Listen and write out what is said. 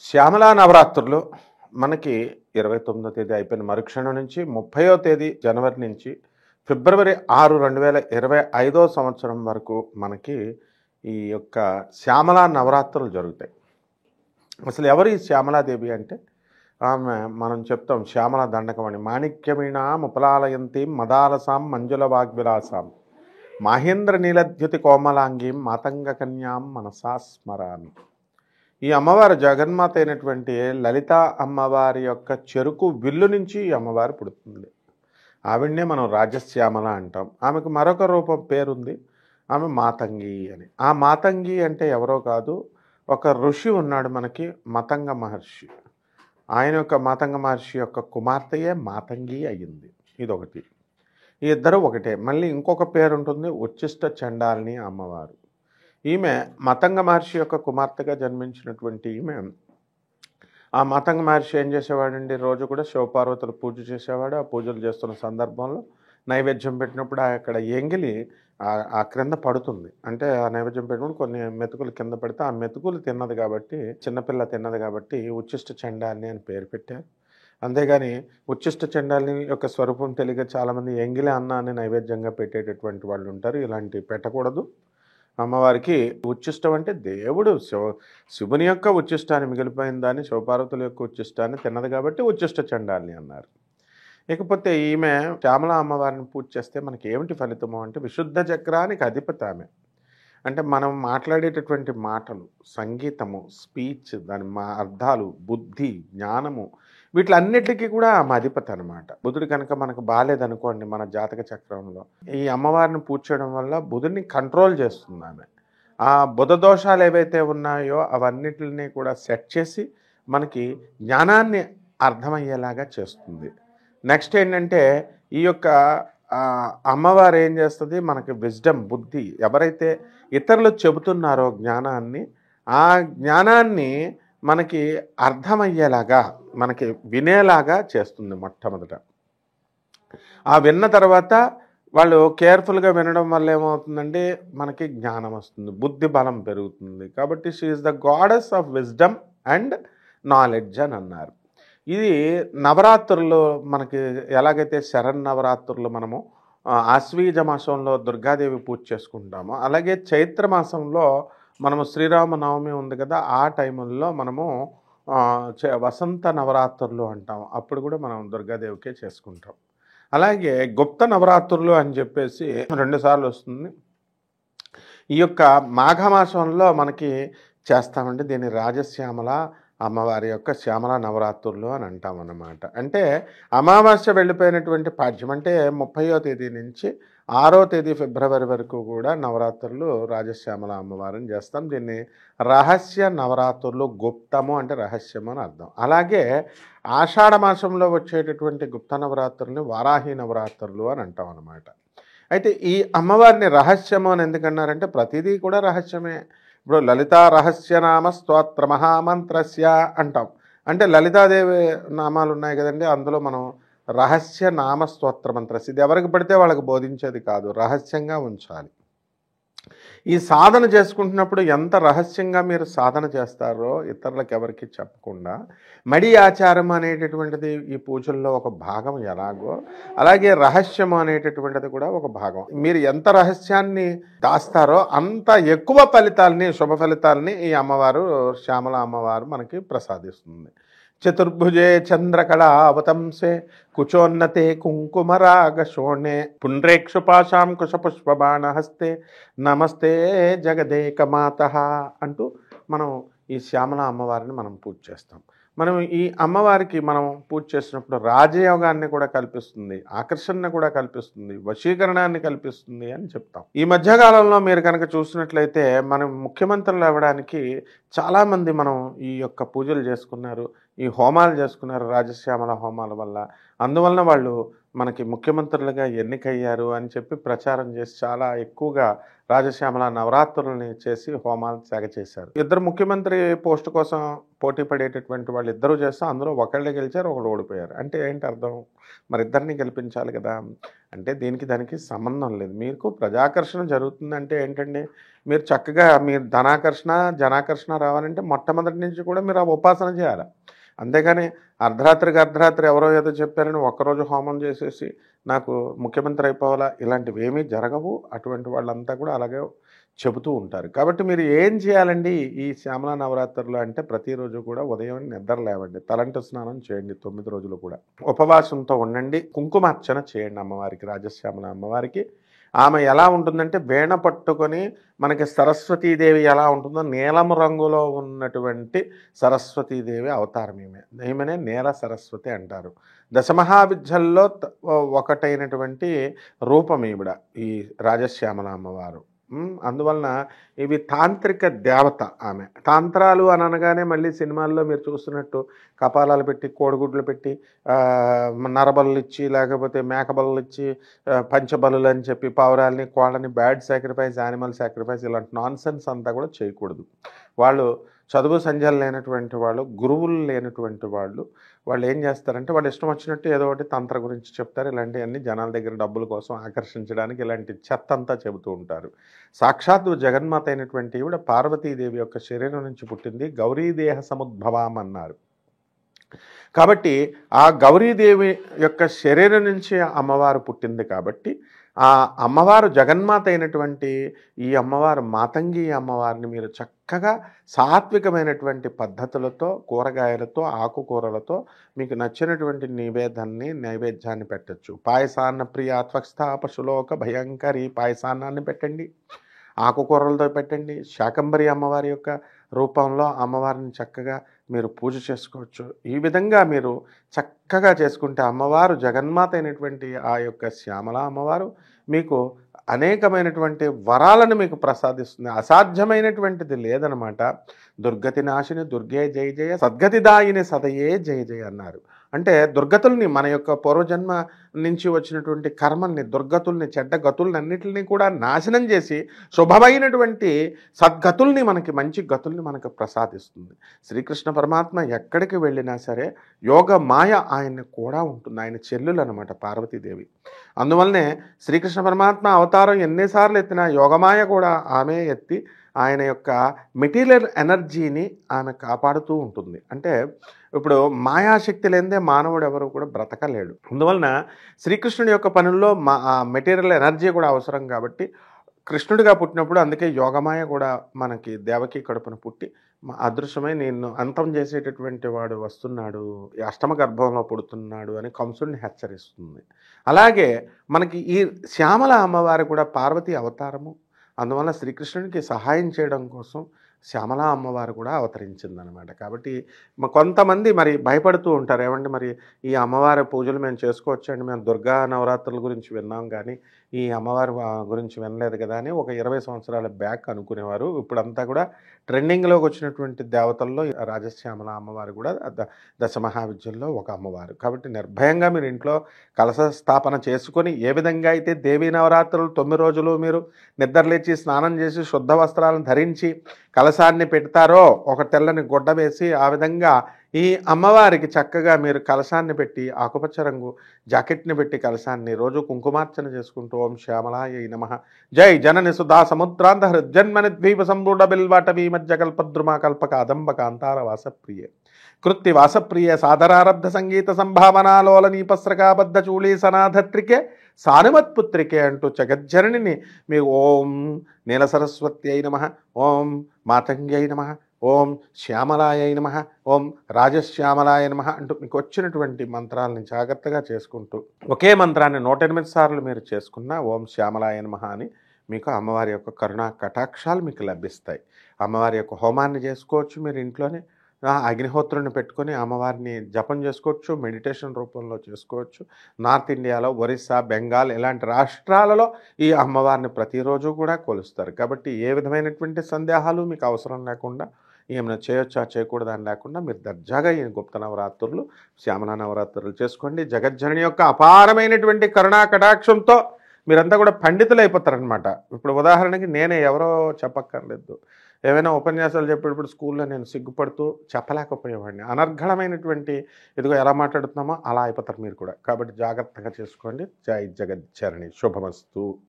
శ్యామలా నవరాత్రులు మనకి 29వ తేదీ అయిపోయిన మరుక్షణం నుంచి 30వ తేదీ జనవరి నుంచి ఫిబ్రవరి 6, 2025 సంవత్సరం వరకు మనకి ఈ యొక్క శ్యామలా నవరాత్రులు జరుగుతాయి. అసలు ఎవరు ఈ శ్యామలాదేవి అంటే ఆమె మనం చెప్తాం శ్యామల దండకమణి మాణిక్యమీణ ముపలాలయంతీం మదాలసాం మంజుల వాగ్విలాసాం మహేంద్ర నీలద్యుతి కోమలాంగీం మాతంగ కన్యాం మనసా స్మరామి. ఈ అమ్మవారు జగన్మాత అయినటువంటి లలిత అమ్మవారి యొక్క చెరుకు విల్లు నుంచి ఈ అమ్మవారు పుడుతుంది. ఆవిడనే మనం రాజశ్యామల అంటాం. ఆమెకు మరొక రూపం పేరుంది, ఆమె మాతంగి అని. ఆ మాతంగి అంటే ఎవరో కాదు, ఒక ఋషి ఉన్నాడు మనకి, మతంగ మహర్షి. ఆయన యొక్క మాతంగ మహర్షి యొక్క కుమార్తెయే మాతంగి అయ్యింది. ఇదొకటి. ఈ ఇద్దరు ఒకటే. మళ్ళీ ఇంకొక పేరు ఉంటుంది, ఉచ్చిష్ట చండాలిని అమ్మవారు. ఈమె మతంగ మహర్షి యొక్క కుమార్తెగా జన్మించినటువంటి ఈమె, ఆ మతంగ మహర్షి ఏం చేసేవాడండి, రోజు కూడా శివపార్వతులు పూజ చేసేవాడు. ఆ పూజలు చేస్తున్న సందర్భంలో నైవేద్యం పెట్టినప్పుడు అక్కడ ఎంగిలి ఆ క్రింద పడుతుంది. అంటే ఆ నైవేద్యం పెట్టినప్పుడు కొన్ని మెతుకులు కింద పడితే ఆ మెతుకులు తిన్నది కాబట్టి, చిన్నపిల్ల తిన్నది కాబట్టి ఉచ్చిష్ట చండాలిని అని పేరు పెట్టారు. అంతేగాని ఉచ్చిష్ట చండాలిని యొక్క స్వరూపం తెలియక చాలామంది ఎంగిలి అన్నాన్ని నైవేద్యంగా పెట్టేటటువంటి వాళ్ళు ఉంటారు. ఇలాంటివి పెట్టకూడదు. అమ్మవారికి ఉచ్చిష్టం అంటే దేవుడు శివుని యొక్క ఉచ్చిష్టాన్ని, మిగిలిపోయిన దాన్ని శివపార్వతుల యొక్క ఉచ్చిష్టాన్ని తిన్నది కాబట్టి ఉచ్చిష్ట చండాలిని అన్నారు. ఇకపోతే ఈమె శ్యామల అమ్మవారిని పూజ చేస్తే మనకి ఏమిటి ఫలితము అంటే, విశుద్ధ చక్రానికి అధిపతి ఆమె. అంటే మనం మాట్లాడేటటువంటి మాటలు, సంగీతము, స్పీచ్, దాని అర్థాలు, బుద్ధి, జ్ఞానము, వీటిలన్నిటికీ కూడా ఆమె అధిపతి అనమాట. బుధుడు కనుక మనకు బాగాలేదనుకోండి మన జాతక చక్రంలో, ఈ అమ్మవారిని పూజ చేయడం వల్ల బుధుడిని కంట్రోల్ చేస్తుంది ఆమె. ఆ బుధ దోషాలు ఏవైతే ఉన్నాయో అవన్నిటిని కూడా సెట్ చేసి మనకి జ్ఞానాన్ని అర్థమయ్యేలాగా చేస్తుంది. నెక్స్ట్ ఏంటంటే, ఈ యొక్క అమ్మవారు ఏం చేస్తుంది, మనకి విజ్డమ్, బుద్ధి, ఎవరైతే ఇతరులు చెబుతున్నారో జ్ఞానాన్ని, ఆ జ్ఞానాన్ని మనకి అర్థమయ్యేలాగా, మనకి వినేలాగా చేస్తుంది మొట్టమొదట. ఆ విన్న తర్వాత వాళ్ళు కేర్ఫుల్గా వినడం వల్ల ఏమవుతుందంటే మనకి జ్ఞానం వస్తుంది, బుద్ధి బలం పెరుగుతుంది. కాబట్టి she is the goddess of wisdom and knowledge అని అన్నారు. ఇది నవరాత్రుల్లో మనకి ఎలాగైతే శరన్నవరాత్రులు మనము ఆశ్వీజ మాసంలో దుర్గాదేవి పూజ చేసుకుంటామో, అలాగే చైత్ర మాసంలో మనము శ్రీరామనవమి ఉంది కదా, ఆ టైంలో మనము వసంత నవరాత్రులు అంటాం. అప్పుడు కూడా మనం దుర్గాదేవికే చేసుకుంటాం. అలాగే గుప్త నవరాత్రులు అని చెప్పేసి 2 సార్లు వస్తుంది. ఈ యొక్క మాఘమాసంలో మనకి చేస్తామంటే దీన్ని రాజశ్యామల అమ్మవారి యొక్క శ్యామల నవరాత్రులు అని అంటాం అన్నమాట. అంటే అమావాస్య వెళ్ళిపోయినటువంటి పాడ్యం అంటే 30వ తేదీ నుంచి 6వ తేదీ ఫిబ్రవరి వరకు కూడా నవరాత్రులు రాజశ్యామల అమ్మవారిని చేస్తాం. దీన్ని రహస్య నవరాత్రులు, గుప్తము అంటే రహస్యము అని అర్థం. అలాగే ఆషాఢ మాసంలో వచ్చేటటువంటి గుప్త నవరాత్రుల్ని వారాహి నవరాత్రులు అని అంటాం అన్నమాట. అయితే ఈ అమ్మవారిని రహస్యము అని ఎందుకన్నారంటే ప్రతిదీ కూడా రహస్యమే. ఇప్పుడు లలితా రహస్యనామ స్తోత్ర మహామంత్రస్య అంటాం. అంటే లలితాదేవి నామాలు ఉన్నాయి కదండి, అందులో మనం రహస్య నామ స్తోత్ర మంత్రస్య, ఇది ఎవరికి పడితే వాళ్ళకి బోధించేది కాదు, రహస్యంగా ఉంచాలి. ఈ సాధన చేసుకుంటున్నప్పుడు ఎంత రహస్యంగా మీరు సాధన చేస్తారో ఇతరులకు ఎవరికి చెప్పకుండా, మడి ఆచారం అనేటటువంటిది ఈ పూజల్లో ఒక భాగం ఎలాగో, అలాగే రహస్యము అనేటటువంటిది కూడా ఒక భాగం. మీరు ఎంత రహస్యాన్ని దాస్తారో అంత ఎక్కువ ఫలితాలని, శుభ ఫలితాలని ఈ అమ్మవారు, శ్యామల అమ్మవారు మనకి ప్రసాదిస్తుంది. చతుర్భుజే చంద్రకళా అవతంసే కుచోన్నతే కుంకుమరాగ శోణే పుండ్రేక్షుపాశాం కుశపుష్పబాణహస్తే నమస్తే జగదేకమాత అంటూ మనం ఈ శ్యామల అమ్మవారిని మనం పూజ చేస్తాం. మనం ఈ అమ్మవారికి మనం పూజ చేసినప్పుడు రాజయోగాన్ని కూడా కల్పిస్తుంది, ఆకర్షణను కూడా కల్పిస్తుంది, వశీకరణాన్ని కల్పిస్తుంది అని చెప్తాం. ఈ మధ్యకాలంలో మీరు కనుక చూసినట్లయితే మనం ముఖ్యమంత్రులు అవ్వడానికి చాలామంది మనం ఈ యొక్క పూజలు చేసుకున్నారు, ఈ హోమాలు చేసుకున్నారు. రాజశ్యామల హోమాల వల్ల అందువలన వాళ్ళు మనకి ముఖ్యమంత్రులుగా ఎన్నికయ్యారు అని చెప్పి ప్రచారం చేసి చాలా ఎక్కువగా రాజశ్యామల నవరాత్రులని చేసి హోమాలు తెగ చేశారు. ఇద్దరు ముఖ్యమంత్రి పోస్ట్ కోసం పోటీ పడేటటువంటి వాళ్ళు ఇద్దరు చేస్తే అందులో ఒకళ్ళే గెలిచారు, ఒకళ్ళు ఓడిపోయారు. అంటే ఏంటి అర్థం? మరి ఇద్దరిని గెలిపించాలి కదా. అంటే దీనికి దానికి సంబంధం లేదు. మీకు ప్రజాకర్షణ జరుగుతుందంటే ఏంటండి, మీరు చక్కగా మీరు ధనాకర్షణ జనాకర్షణ రావాలంటే మొట్టమొదటి నుంచి కూడా మీరు ఆ ఉపాసన చేయాలి. అంతేగాని అర్ధరాత్రి ఎవరో ఏదో చెప్పారని ఒక్కరోజు హోమం చేసేసి నాకు ముఖ్యమంత్రి అయిపోవాలా, ఇలాంటివి ఏమీ జరగవు. అటువంటి వాళ్ళంతా కూడా అలాగే చెబుతూ ఉంటారు. కాబట్టి మీరు ఏం చేయాలండి ఈ శ్యామల నవరాత్రులు అంటే ప్రతిరోజు కూడా ఉదయం నిద్ర లేవండి, తలంటు స్నానం చేయండి, 9 రోజులు కూడా ఉపవాసంతో ఉండండి, కుంకుమార్చన చేయండి అమ్మవారికి, రాజశ్యామల అమ్మవారికి. ఆమె ఎలా ఉంటుందంటే వీణ పట్టుకొని మనకి సరస్వతీదేవి ఎలా ఉంటుందో నీలం రంగులో ఉన్నటువంటి సరస్వతీదేవి అవతారం ఈమెనే నీల సరస్వతి అంటారు. దశమహావిద్యల్లో ఒకటైనటువంటి రూపం ఈవిడ ఈ రాజశ్యామల అమ్మవారు. అందువలన ఇవి తాంత్రిక దేవత ఆమె. తాంత్రాలు అని అనగానే మళ్ళీ సినిమాల్లో మీరు చూస్తున్నట్టు కపాలాలు పెట్టి కోడిగుడ్లు పెట్టి నరబలు ఇచ్చి లేకపోతే మేకబలు ఇచ్చి పంచబలు అని చెప్పి పావురాలని కోళ్ళని బ్యాడ్ సాక్రిఫైస్, యానిమల్ సాక్రిఫైస్ ఇలాంటి నాన్ సెన్స్ అంతా కూడా చేయకూడదు. వాళ్ళు చదువు సంధ్యలు లేనటువంటి వాళ్ళు, గురువులు లేనటువంటి వాళ్ళు ఏం చేస్తారంటే వాళ్ళు ఇష్టం వచ్చినట్టు ఏదో ఒకటి తంత్ర గురించి చెప్తారు. ఇలాంటివన్నీ జనాల దగ్గర డబ్బుల కోసం ఆకర్షించడానికి ఇలాంటి చెత్త అంతా చెబుతూ ఉంటారు. సాక్షాత్తు జగన్మాత అయినటువంటి ఈవిడ పార్వతీదేవి యొక్క శరీరం నుంచి పుట్టింది, గౌరీదేహ సముద్భవం అన్నారు. కాబట్టి ఆ గౌరీదేవి యొక్క శరీరం నుంచి అమ్మవారు పుట్టింది కాబట్టి ఆ అమ్మవారు జగన్మాత అయినటువంటి ఈ అమ్మవారు మాతంగి అమ్మవారిని మీరు చక్కగా సాత్వికమైనటువంటి పద్ధతులతో, కూరగాయలతో, ఆకుకూరలతో మీకు నచ్చినటువంటి నైవేద్యాన్ని పెట్టచ్చు. పాయసాన్న ప్రియ త్వక్స్థా పశులోక భయంకరి పాయసాన్నాన్ని పెట్టండి, ఆకుకూరలతో పెట్టండి. శాకంబరి అమ్మవారి యొక్క రూపంలో అమ్మవారిని చక్కగా మీరు పూజ చేసుకోవచ్చు. ఈ విధంగా మీరు చక్కగా చేసుకుంటే అమ్మవారు జగన్మాత అయినటువంటి ఆ యొక్క శ్యామల అమ్మవారు మీకు అనేకమైనటువంటి వరాలను మీకు ప్రసాదిస్తుంది. అసాధ్యమైనటువంటిది లేదనమాట. దుర్గతి నాశిని దుర్గే జయ జయ, సద్గతిదాయిని సదయే జయ జయ అన్నారు. అంటే దుర్గతుల్ని, మన యొక్క పూర్వజన్మ నుంచి వచ్చినటువంటి కర్మల్ని, దుర్గతుల్ని, చెడ్డ గతుల్ని అన్నిటిని కూడా నాశనం చేసి శుభమైనటువంటి సద్గతుల్ని, మనకి మంచి గతుల్ని మనకు ప్రసాదిస్తుంది. శ్రీకృష్ణ పరమాత్మ ఎక్కడికి వెళ్ళినా సరే యోగ మాయ ఆయన్ని కూడా ఉంటుంది. ఆయన చెల్లెలు అనమాట పార్వతీదేవి. అందువల్లనే శ్రీకృష్ణ పరమాత్మ అవతారం ఎన్నిసార్లు ఎత్తినా యోగమాయ కూడా ఆమె ఎత్తి ఆయన యొక్క మెటీరియల్ ఎనర్జీని ఆమె కాపాడుతూ ఉంటుంది. అంటే ఇప్పుడు మాయాశక్తి లేనిదే మానవుడు ఎవరు కూడా బ్రతకలేడు. అందువలన శ్రీకృష్ణుడి యొక్క పనుల్లో మెటీరియల్ ఎనర్జీ కూడా అవసరం కాబట్టి కృష్ణుడిగా పుట్టినప్పుడు అందుకే యోగమాయ కూడా మనకి దేవకి కడుపున పుట్టి అదృశ్యమై నిన్ను అంతం చేసేటటువంటి వాడు వస్తున్నాడు, అష్టమ గర్భంలో పుడుతున్నాడు అని కంసుడిని హెచ్చరిస్తుంది. అలాగే మనకి ఈ శ్యామల అమ్మవారి కూడా పార్వతీ అవతారము. అందువల్ల శ్రీకృష్ణునికి సహాయం చేయడం కోసం శ్యామల అమ్మవారు కూడా అవతరించిందనమాట. కాబట్టి కొంతమంది మరి భయపడుతూ ఉంటారు, ఏమంటే మరి ఈ అమ్మవారి పూజలు మేము చేసుకోవచ్చు అండి, మేము దుర్గా నవరాత్రుల గురించి విన్నాం కానీ ఈ అమ్మవారి గురించి వినలేదు కదా అని ఒక 20 సంవత్సరాల బ్యాక్ అనుకునేవారు. ఇప్పుడంతా కూడా ట్రెండింగ్లోకి వచ్చినటువంటి దేవతల్లో రాజశ్యామల అమ్మవారు కూడా దశమహావిద్యల్లో ఒక అమ్మవారు. కాబట్టి నిర్భయంగా మీరు ఇంట్లో కలశ స్థాపన చేసుకొని ఏ విధంగా అయితే దేవీ నవరాత్రులు 9 రోజులు మీరు నిద్రలేచి స్నానం చేసి శుద్ధ వస్త్రాలను ధరించి కలశాన్ని పెడతారో, ఒక తెల్లని గుడ్డ వేసి ఆ విధంగా ఈ అమ్మవారికి చక్కగా మీరు కలశాన్ని పెట్టి ఆకుపచ్చ రంగు జాకెట్ని పెట్టి కలశాన్ని రోజు కుంకుమార్చన చేసుకుంటూ ఓం శ్యామలాయ నమః, జై జనని సుధా సముద్రాంత హృజ్జన్మని ద్వీప సంబూఢ బిల్వాటవీ మధ్య కల్పద్రుమా కల్పక అదంబ కాంతార వాసప్రియ కృత్తి వాసప్రియ సాదరారబ్ధ సంగీత సంభావనాలోల నీపస్రకాబద్ధ చూళీ సనాధత్రికే సానుమత్పుత్రికే అంటూ జగజ్జననిని మీ ఓం నీల సరస్వతి అయి నమః, ఓం మాతంగి అయి నమః, ఓం శ్యామలాయ నమః, ఓం రాజశ్యామలాయ నమః అంటూ మీకు వచ్చినటువంటి మంత్రాలని జాగ్రత్తగా చేసుకుంటూ ఒకే మంత్రాన్ని 108 సార్లు మీరు చేసుకున్న ఓం శ్యామలాయ నమః అని మీకు అమ్మవారి యొక్క కరుణా కటాక్షాలు మీకు లభిస్తాయి. అమ్మవారి యొక్క హోమాన్ని చేసుకోవచ్చు, మీరు ఇంట్లోనే అగ్నిహోత్రుని పెట్టుకొని అమ్మవారిని జపం చేసుకోవచ్చు, మెడిటేషన్ రూపంలో చేసుకోవచ్చు. నార్త్ ఇండియాలో ఒరిస్సా, బెంగాల్ ఇలాంటి రాష్ట్రాలలో ఈ అమ్మవారిని ప్రతిరోజు కూడా కొలుస్తారు. కాబట్టి ఏ విధమైనటువంటి సందేహాలు మీకు అవసరం లేకుండా ఏమైనా చేయొచ్చా చేయకూడదా అని లేకుండా మీరు దర్జాగా ఈ గుప్త నవరాత్రులు శ్యామల నవరాత్రులు చేసుకోండి. జగజ్జనని యొక్క అపారమైనటువంటి కరుణా కటాక్షంతో మీరంతా కూడా పండితులు అయిపోతారనమాట. ఇప్పుడు ఉదాహరణకి నేనే ఎవరో చెప్పక్కర్లేదు, ఏవైనా ఉపన్యాసాలు చెప్పేటప్పుడు స్కూల్లో నేను సిగ్గుపడుతూ చెప్పలేకపోయేవాడిని. అనర్గళమైనటువంటి ఇదిగో ఎలా మాట్లాడుతున్నామో అలా అయిపోతారు మీరు కూడా. కాబట్టి జాగ్రత్తగా చేసుకోండి. జై జగజ్జనని. శుభమస్తు.